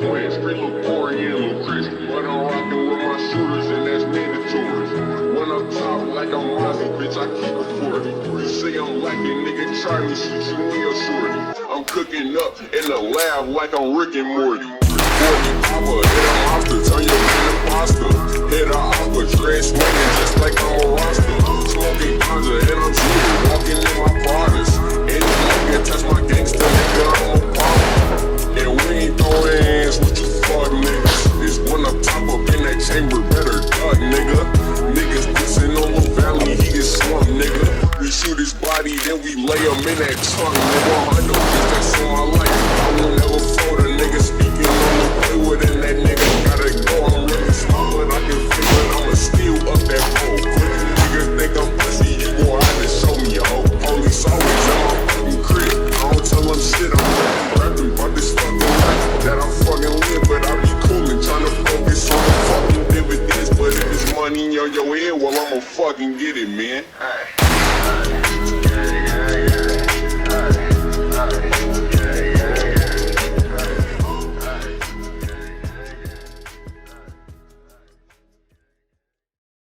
twins. Free Lil Corey and Lil Chris. But I'm rockin' with my shooters and that's mandatory. When I'm top like I'm Mozzie, bitch, I keep it 40. You say I'm lacking, nigga, try me, shoot you in your shorty. I'm cooking up in the lab like I'm Rick and Morty. 40 Papa, hit a monster, turn your man to pasta. Hit a opera, dread swinging just like I'm a roster. Smoking ganja and I'm shooting, walking in my Pradas. Any nigga touch my gangster, nigga, I'm a problem. And we ain't throwing hands with you fuck niggas. It's when I'm top up in that chamber, better duck, nigga. Niggas dissing on Lil Valley, he get slumped, nigga. We shoot his body, then we lay him in that trunk, nigga. I know bitch, that's on my life. I will never fold a nigga speaking on the Playwood, and that nigga gotta go. I'm really small, but I can feel it. I'ma steal up that pole. Niggas think I'm pussy, you gon' have to show me, ho. Police always in my fucking crib. I don't tell them shit, I'm rapping about this fucking life that I fucking live, but I be coolin', tryna focus on the fucking dividends. But if it's money on your head, well, I'ma fucking get it, man. Hey.